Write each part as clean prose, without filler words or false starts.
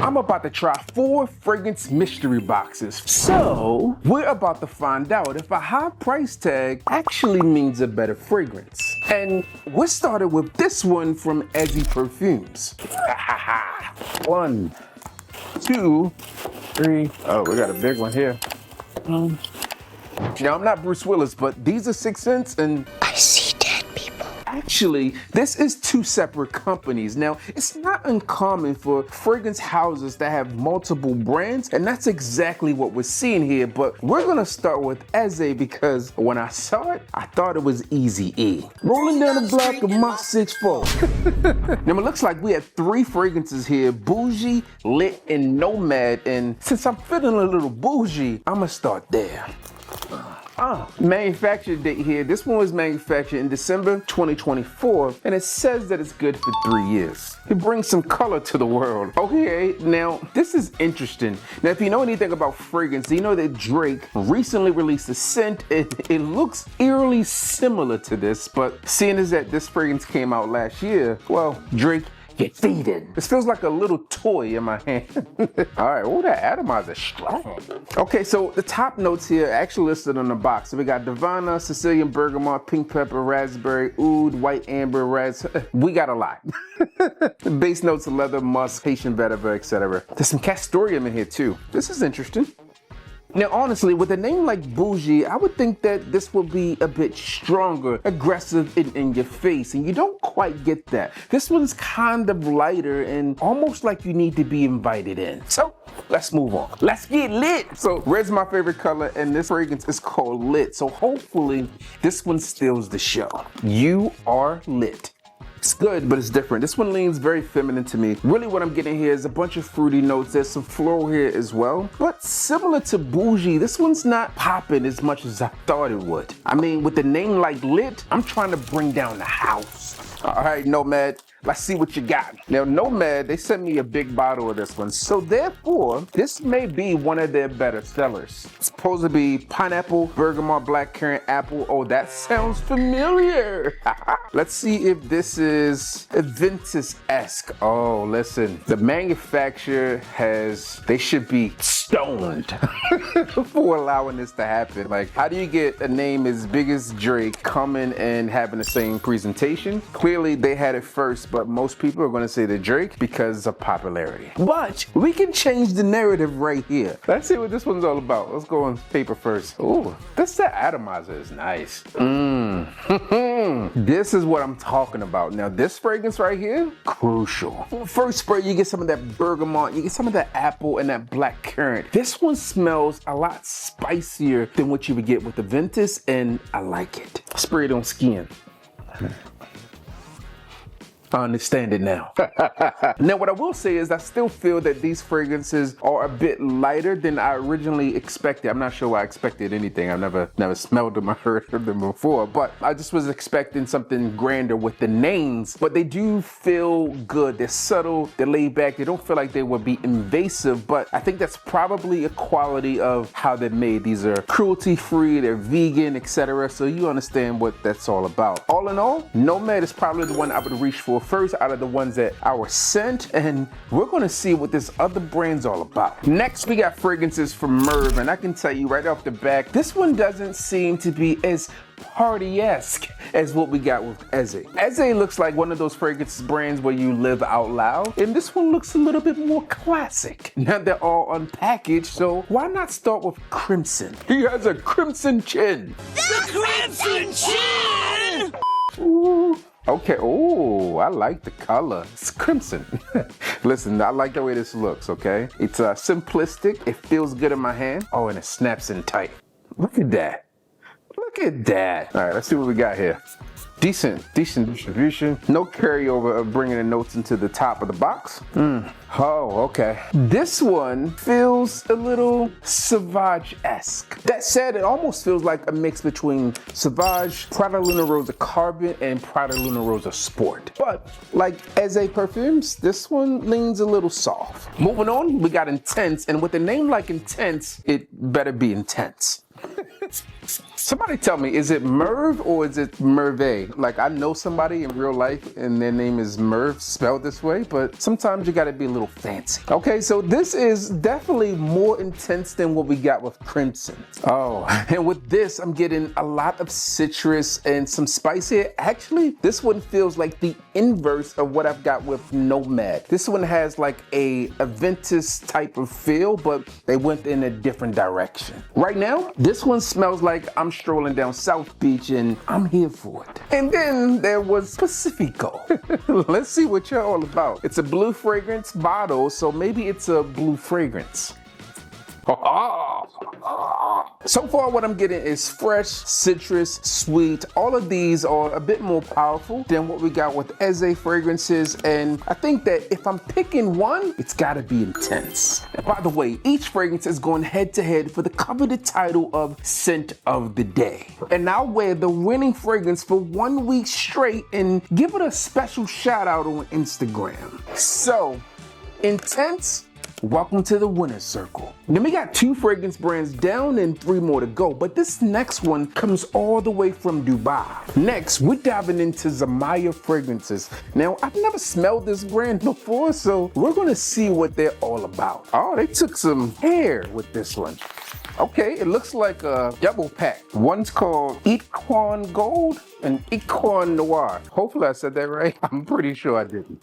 I'm about to try 4 fragrance mystery boxes. So, we're about to find out if a high price tag actually means a better fragrance. And we're started with this one from Ezzy Perfumes. 1, 2, 3. Oh, we got a big one here. Now, I'm not Bruce Willis, but these are 6 cents and I see dead people. Actually, this is 2 separate companies. Now, it's not uncommon for fragrance houses that have multiple brands, and that's exactly what we're seeing here. But we're gonna start with Eze because when I saw it, I thought it was Easy E. Rolling down the block of my 6'4". Now, it looks like we have 3 fragrances here: Bougie, Lit, and Nomad. And since I'm feeling a little bougie, I'm gonna start there. Manufacture date here. This one was manufactured in December 2024, and it says that it's good for 3 years. It brings some color to the world. Okay, now this is interesting. Now, if you know anything about fragrance, you know that Drake recently released a scent. It looks eerily similar to this, but seeing as that this fragrance came out last year, well, Drake, get feeding. This feels like a little toy in my hand. All right, oh, that atomizer is strong. Okay, so the top notes here are actually listed on the box. So we got Divana, Sicilian bergamot, pink pepper, raspberry, oud, white amber, we got a lot. The base notes are leather, musk, Haitian vetiver, etc. There's some castoreum in here too. This is interesting. Now, honestly, with a name like Bougie, I would think that this would be a bit stronger, aggressive, in your face, and you don't quite get that. This one's kind of lighter and almost like you need to be invited in. So, let's move on. Let's get lit. So, red's my favorite color, and this fragrance is called Lit. So, hopefully, this one steals the show. You are lit. It's good, but it's different. This one leans very feminine to me. Really what I'm getting here is a bunch of fruity notes. There's some floral here as well. But similar to Bougie, this one's not popping as much as I thought it would. I mean, with the name like Lit, I'm trying to bring down the house. All right, Nomad, let's see what you got. Now, Nomad, they sent me a big bottle of this one. So therefore, this may be one of their better sellers. It's supposed to be pineapple, bergamot, blackcurrant, apple. Oh, that sounds familiar. Let's see if this is Aventus-esque. Oh, listen, the manufacturer they should be stoned for allowing this to happen. Like, how do you get a name as big as Drake coming and having the same presentation? Clearly, they had it first, but most people are going to say the Drake because of popularity. But we can change the narrative right here. Let's see what this one's all about. Let's go on paper first. Ooh, this atomizer is nice. This is what I'm talking about. Now, this fragrance right here, crucial. First spray, you get some of that bergamot, you get some of that apple and that black currant. This one smells a lot spicier than what you would get with the Aventus, and I like it. Spray it on skin. I understand it now. Now, what I will say is I still feel that these fragrances are a bit lighter than I originally expected. I'm not sure why I expected anything. I've never smelled them or heard of them before, but I just was expecting something grander with the names. But they do feel good. They're subtle, they're laid back. They don't feel like they would be invasive, but I think that's probably a quality of how they're made. These are cruelty-free, they're vegan, etc. So you understand what that's all about. All in all, Nomad is probably the one I would reach for first out of the ones that I was sent, and we're gonna see what this other brand's all about. Next, we got fragrances from Merv, and I can tell you right off the back, this one doesn't seem to be as party-esque as what we got with Eze. Eze looks like one of those fragrance brands where you live out loud, and this one looks a little bit more classic. Now they're all unpackaged, so why not start with Crimson? He has a crimson chin. The Crimson Chin! Ooh. Okay, oh, I like the color. It's crimson. Listen, I like the way this looks, okay? It's simplistic, it feels good in my hand. Oh, and it snaps in tight. Look at that. Look at that. All right, let's see what we got here. Decent distribution. No carryover of bringing the notes into the top of the box. Oh, okay. This one feels a little Sauvage-esque. That said, it almost feels like a mix between Sauvage, Prada Luna Rosa Carbon, and Prada Luna Rosa Sport. But like Eze Perfumes, this one leans a little soft. Moving on, we got Intense, and with a name like Intense, it better be intense. Somebody tell me, is it Merv or is it Merve? Like, I know somebody in real life and their name is Merv, spelled this way, but sometimes you gotta be a little fancy. Okay, so this is definitely more intense than what we got with Crimson. Oh, and with this, I'm getting a lot of citrus and some spice here. Actually, this one feels like the inverse of what I've got with Nomad. This one has like a Aventus type of feel, but they went in a different direction. Right now, this one smells like I'm strolling down South Beach and I'm here for it. And then there was Pacifico. Let's see what you're all about. It's a blue fragrance bottle, so maybe it's a blue fragrance. So far what I'm getting is fresh, citrus, sweet. All of these are a bit more powerful than what we got with Eze fragrances, and I think that if I'm picking one, it's gotta be intense. And by the way, each fragrance is going head to head for the coveted title of Scent of the Day. And I'll wear the winning fragrance for 1 week straight and give it a special shout out on Instagram. So, intense? Welcome to the winner's circle. Then we got 2 fragrance brands down and 3 more to go, but this next one comes all the way from Dubai. Next, we're diving into Zamaya fragrances. Now, I've never smelled this brand before, so we're gonna see what they're all about. Oh, they took some hair with this one. Okay, it looks like a double pack. One's called Equan Gold and Equan Noir. Hopefully I said that right. I'm pretty sure I didn't.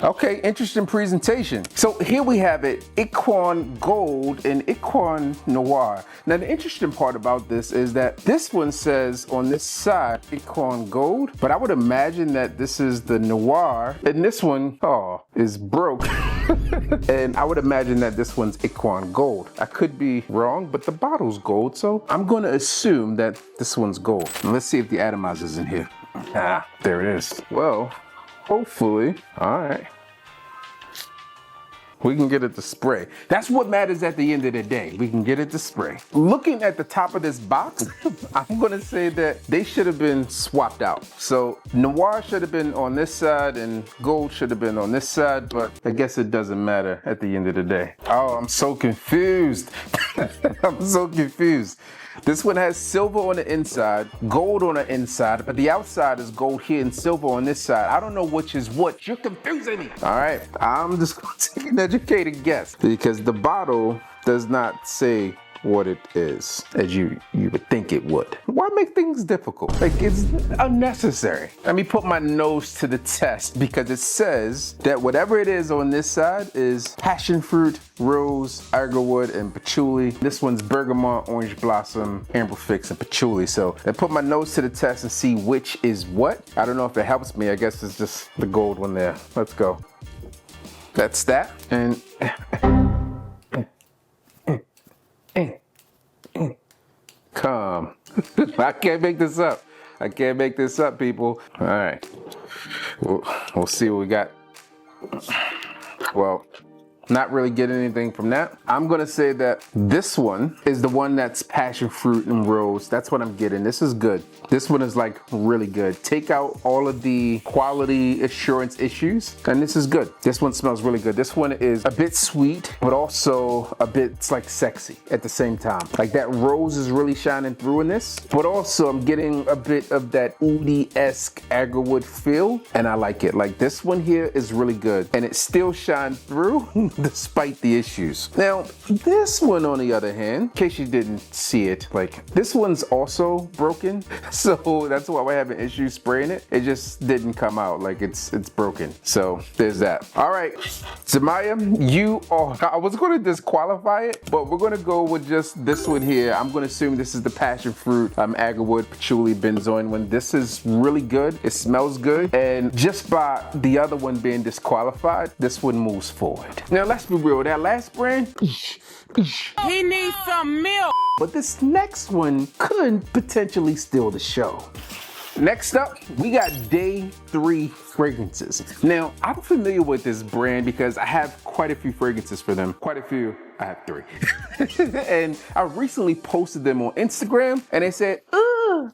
Okay, interesting presentation. So here we have it, Equan Gold and Equan Noir. Now the interesting part about this is that this one says on this side, Equan Gold, but I would imagine that this is the Noir, and this one, is broke. And I would imagine that this one's Equan Gold. I could be wrong, but the bottle's gold, so I'm gonna assume that this one's gold. Let's see if the atomizer's in here. Ah, there it is. Well, hopefully, all right. We can get it to spray. That's what matters at the end of the day. We can get it to spray. Looking at the top of this box, I'm gonna say that they should have been swapped out. So Noir should have been on this side and Gold should have been on this side, but I guess it doesn't matter at the end of the day. Oh, I'm so confused. I'm so confused. This one has silver on the inside, gold on the inside, but the outside is gold here and silver on this side. I don't know which is what. You're confusing me. All right, I'm just gonna take an educated guess because the bottle does not say what it is as you would think it would. Why make things difficult? Like, it's unnecessary. Let me put my nose to the test because it says that whatever it is on this side is passion fruit, rose, agarwood, and patchouli. This one's bergamot, orange blossom, amber fix, and patchouli. So I put my nose to the test and see which is what. I don't know if it helps me. I guess it's just the gold one there. Let's go. That's that. And come. I can't make this up. I can't make this up, people. All right. We'll see what we got. Well, not really getting anything from that. I'm gonna say that this one is the one that's passion fruit and rose. That's what I'm getting. This is good. This one is like really good. Take out all of the quality assurance issues, and this is good. This one smells really good. This one is a bit sweet, but also a bit like sexy at the same time. Like that rose is really shining through in this, but also I'm getting a bit of that oud-esque agarwood feel, and I like it. Like this one here is really good, and it still shines through despite the issues. Now, this one on the other hand, in case you didn't see it, like this one's also broken. So that's why we're having issues spraying it. It just didn't come out, like it's broken. So there's that. All right, Zamaya, I was gonna disqualify it, but we're gonna go with just this one here. I'm gonna assume this is the passion fruit, agarwood, patchouli, benzoin one. This is really good. It smells good. And just by the other one being disqualified, this one moves forward. Now let's be real, that last brand, He needs some milk. but this next one could potentially steal the show. Next up, we got Day 3 fragrances. Now, I'm familiar with this brand because I have quite a few fragrances for them. Quite a few, I have 3. And I recently posted them on Instagram and they said,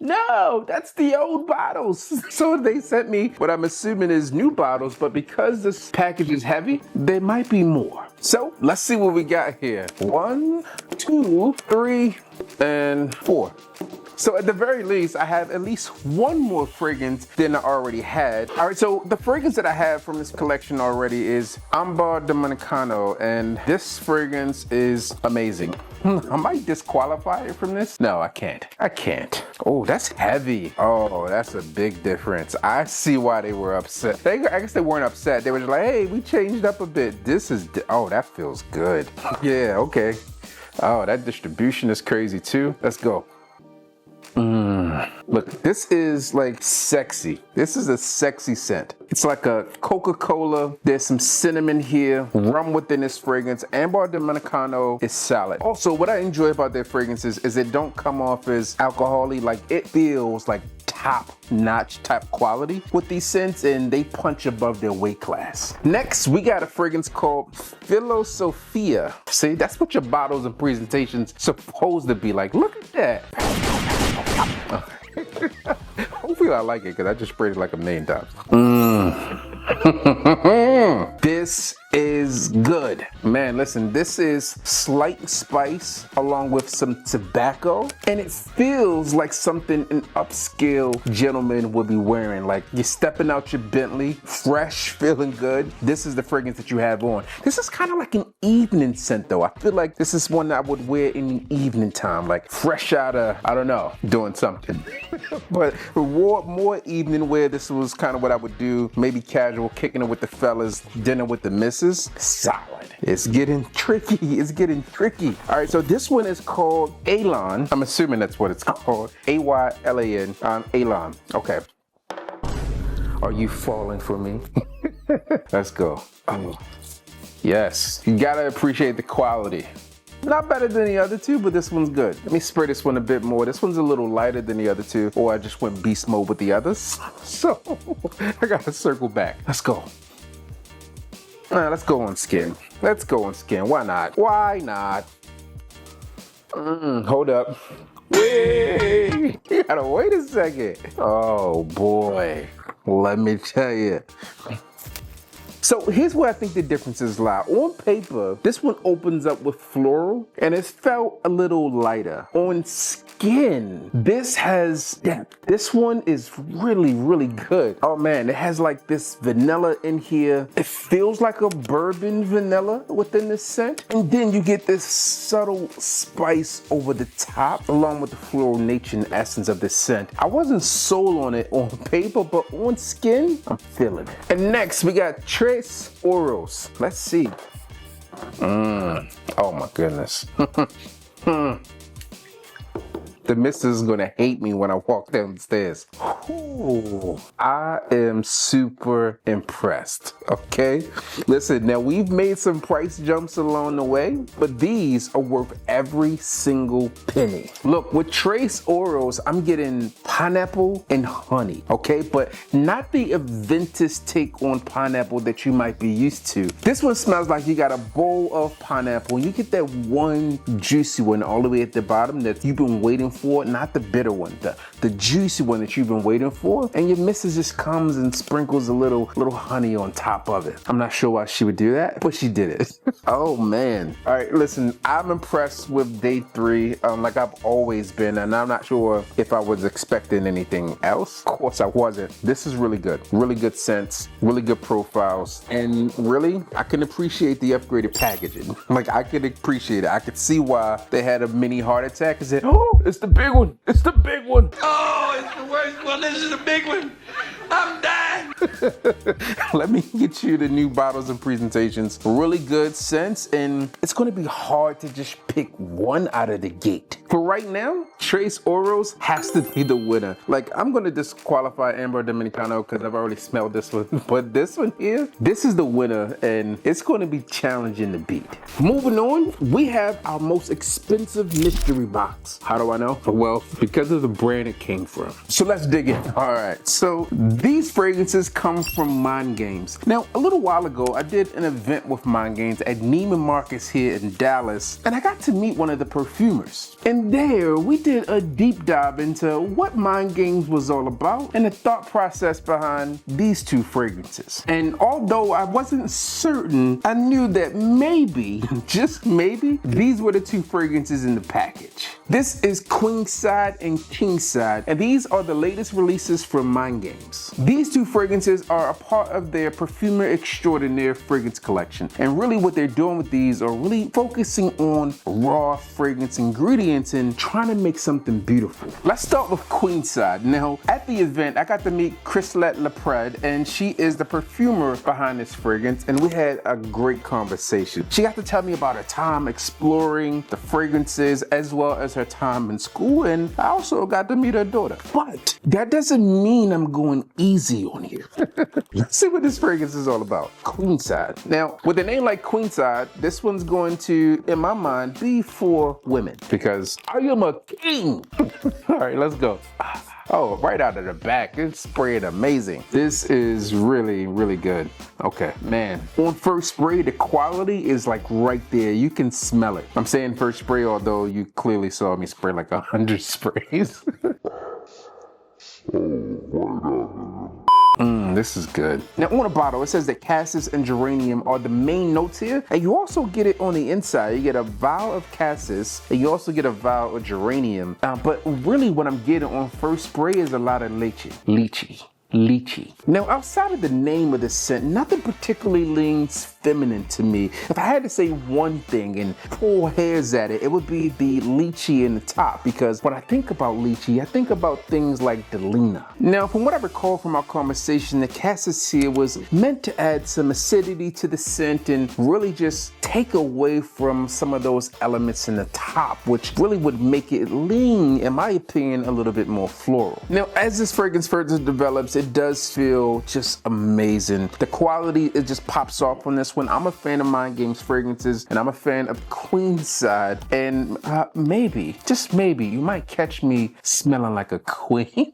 no, that's the old bottles. So they sent me what I'm assuming is new bottles, but because this package is heavy, there might be more. So let's see what we got here. 1, 2, 3, and 4. So at the very least, I have at least one more fragrance than I already had. All right, so the fragrance that I have from this collection already is Ambar Dominicano, and this fragrance is amazing. I might disqualify it from this. No, I can't. I can't. Oh, that's heavy. Oh, that's a big difference. I see why they were upset. I guess they weren't upset. They were just like, hey, we changed up a bit. This is, oh, that feels good. Yeah, okay. Oh, that distribution is crazy too. Let's go. Look, this is like sexy. This is a sexy scent. It's like a Coca-Cola. There's some cinnamon here, rum within this fragrance. Ambar Dominicano is solid. Also, what I enjoy about their fragrances is it don't come off as alcohol-y. Like, it feels like top-notch type quality with these scents, and they punch above their weight class. Next, we got a fragrance called Philosophia. See, that's what your bottles and presentations supposed to be like. Look at that. Hopefully I like it because I just sprayed it like a million times. This is good. Man, listen, this is slight spice along with some tobacco, and it feels like something an upscale gentleman would be wearing. Like you're stepping out your Bentley, fresh, feeling good. This is the fragrance that you have on. This is kind of like an evening scent though. I feel like this is one that I would wear in the evening time, like fresh out of, I don't know, doing something. But for more evening wear, this was kind of what I would do. Maybe casual, kicking it with the fellas, dinner with the missus. Solid. It's getting tricky. It's getting tricky. All right, so this one is called Elan. I'm assuming that's what it's called. A-Y-L-A-N. Elan. Okay. Are you falling for me? Let's go. Oh. Yes. You gotta appreciate the quality. Not better than the other two, but this one's good. Let me spray this one a bit more. This one's a little lighter than the other two, or I just went beast mode with the others. So I gotta circle back. Let's go. Let's go on skin. Let's go on skin. Why not? Why not? Hold up. Wait. You gotta wait a second. Oh boy. Let me tell you. So here's where I think the differences lie. On paper, this one opens up with floral and it felt a little lighter. On skin, this has depth. This one is really, really good. Oh man, it has like this vanilla in here. It feels like a bourbon vanilla within the scent. And then you get this subtle spice over the top along with the floral nature and essence of the scent. I wasn't sold on it on paper, but on skin, I'm feeling it. And next we got Tres Oros. Let's see. Oh my goodness. The missus is gonna hate me when I walk down the stairs. Ooh, I am super impressed, okay? Listen, now we've made some price jumps along the way, but these are worth every single penny. Look, with Tres Oros, I'm getting pineapple and honey, okay? But not the Aventus take on pineapple that you might be used to. This one smells like you got a bowl of pineapple and you get that one juicy one all the way at the bottom that you've been waiting for, not the bitter one, the juicy one that you've been waiting for, and your missus just comes and sprinkles a little honey on top of it. I'm not sure why she would do that, but she did it. Oh man. All right, listen, I'm impressed with day 3, like I've always been, and I'm not sure if I was expecting anything else. Of course I wasn't. This is really good scents, really good profiles, and really, I can appreciate the upgraded packaging. Like I could appreciate it. I could see why they had a mini heart attack and said, oh, it's the big one. It's the big one. Oh, it's the worst one. This is the big one. I'm dying. Let me get you the new bottles and presentations. Really good scents, and it's gonna be hard to just pick one out of the gate. For right now, Tres Oros has to be the winner. Like, I'm gonna disqualify Ambar Dominicano because I've already smelled this one. But this one here, this is the winner, and it's gonna be challenging to beat. Moving on, we have our most expensive mystery box. How do I know? Well, because of the brand it came from. So let's dig in. All right, so these fragrances fragrances come from Mind Games. Now, a little while ago, I did an event with Mind Games at Neiman Marcus here in Dallas, and I got to meet one of the perfumers. And there, we did a deep dive into what Mind Games was all about and the thought process behind these two fragrances. And although I wasn't certain, I knew that maybe, just maybe, these were the two fragrances in the package. This is Queenside and Kingside, and these are the latest releases from Mind Games. These two fragrances are a part of their Perfumer Extraordinaire fragrance collection, and really what they're doing with these are really focusing on raw fragrance ingredients and trying to make something beautiful. Let's start with Queenside. Now, at the event, I got to meet Chrislette Lepred, and she is the perfumer behind this fragrance, and we had a great conversation. She got to tell me about her time exploring the fragrances as well as her time in school, and I also got to meet her daughter. But that doesn't mean I'm going easy on you. Let's see what this fragrance is all about. Queenside. Now, with a name like Queenside, this one's going to, in my mind, be for women because I am a king. All right, let's go. Oh, right out of the back, it's sprayed amazing. This is really, really good. Okay, man. On first spray, the quality is like right there. You can smell it. I'm saying first spray, although you clearly saw me spray like 100 sprays. This is good. Now on the bottle, it says that cassis and geranium are the main notes here, and you also get it on the inside. You get a vial of cassis, and you also get a vial of geranium. But really what I'm getting on first spray is a lot of lychee. Now, outside of the name of the scent, nothing particularly leans feminine to me. If I had to say one thing and pull hairs at it, it would be the lychee in the top, because when I think about lychee, I think about things like Delina. Now, from what I recall from our conversation, the cassis here was meant to add some acidity to the scent and really just take away from some of those elements in the top, which really would make it lean, in my opinion, a little bit more floral. Now, as this fragrance further develops, it does feel just amazing. The quality, it just pops off on this one. I'm a fan of Mind Games fragrances, and I'm a fan of Queenside, and maybe, just maybe, you might catch me smelling like a queen.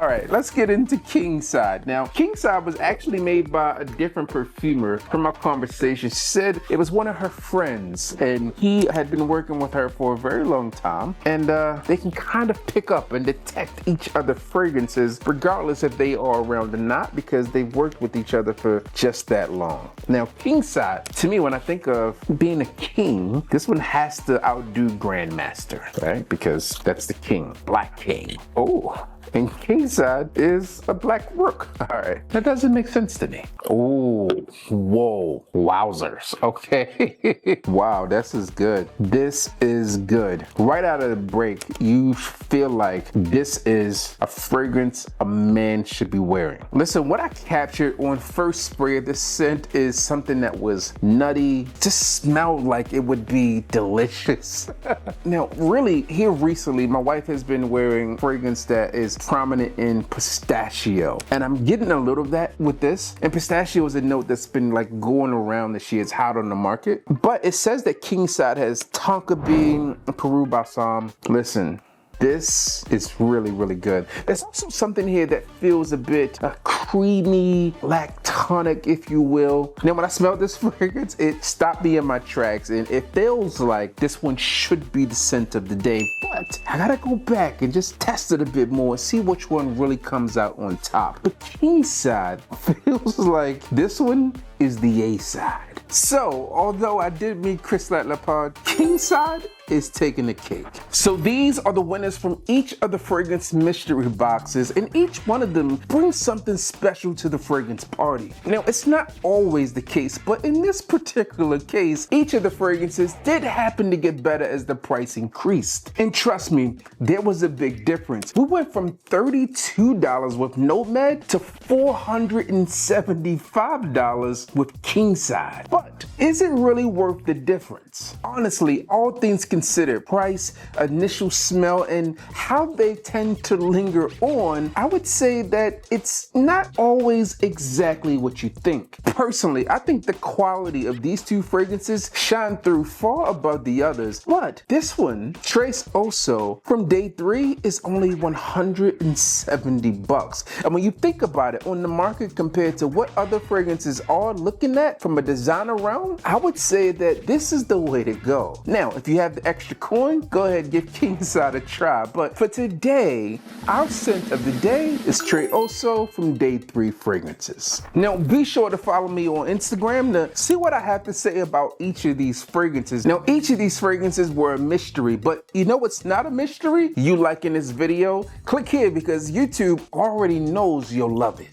All right, let's get into Kingside. Now, Kingside was actually made by a different perfumer from our conversation. She said it was one of her friends, and he had been working with her for a very long time, and they can kind of pick up and detect each other's fragrances, regardless if they are around or not, because they've worked with each other for just that long. Now, Kingside, to me, when I think of being a king, this one has to outdo Grandmaster, right? Because that's the king, Black King. Oh. And Kingside is a black rook. All right, that doesn't make sense to me. Oh, whoa, wowzers, okay. Wow, this is good. This is good. Right out of the break, you feel like this is a fragrance a man should be wearing. Listen, what I captured on first spray of this scent is something that was nutty, just smelled like it would be delicious. Now, really, here recently, my wife has been wearing fragrance that is prominent in pistachio, and I'm getting a little of that with this. And pistachio is a note that's been like going around this year. It's hot on the market, but it says that Kingside has tonka bean, Peru balsam. Listen, this is really, really good. There's also something here that feels a bit creamy, lactonic, if you will. Now, when I smelled this fragrance, it stopped me in my tracks, and it feels like this one should be the scent of the day. But I gotta go back and just test it a bit more and see which one really comes out on top. But Kingside feels like this one is the A side. So, although I did meet Chrislette Lepred, Kingside is taking the cake. So these are the winners from each of the fragrance mystery boxes, and each one of them brings something special to the fragrance party. Now, it's not always the case, but in this particular case, each of the fragrances did happen to get better as the price increased. And trust me, there was a big difference. We went from $32 with Nomad to $475 with Kingside. But But is it really worth the difference? Honestly, all things considered, price, initial smell, and how they tend to linger on, I would say that it's not always exactly what you think. Personally, I think the quality of these two fragrances shine through far above the others, but this one, Trace Oso from Day 3, is only $170. And when you think about it, on the market compared to what other fragrances are looking at from a designer realm, I would say that this is the way to go. Now, if you have the extra coin, go ahead and give Kingside a try. But for today, our scent of the day is Trace Oso from Day 3 Fragrances. Now, be sure to follow me on Instagram to see what I have to say about each of these fragrances. Now, each of these fragrances were a mystery, but you know what's not a mystery? You liking this video? Click here because YouTube already knows you'll love it.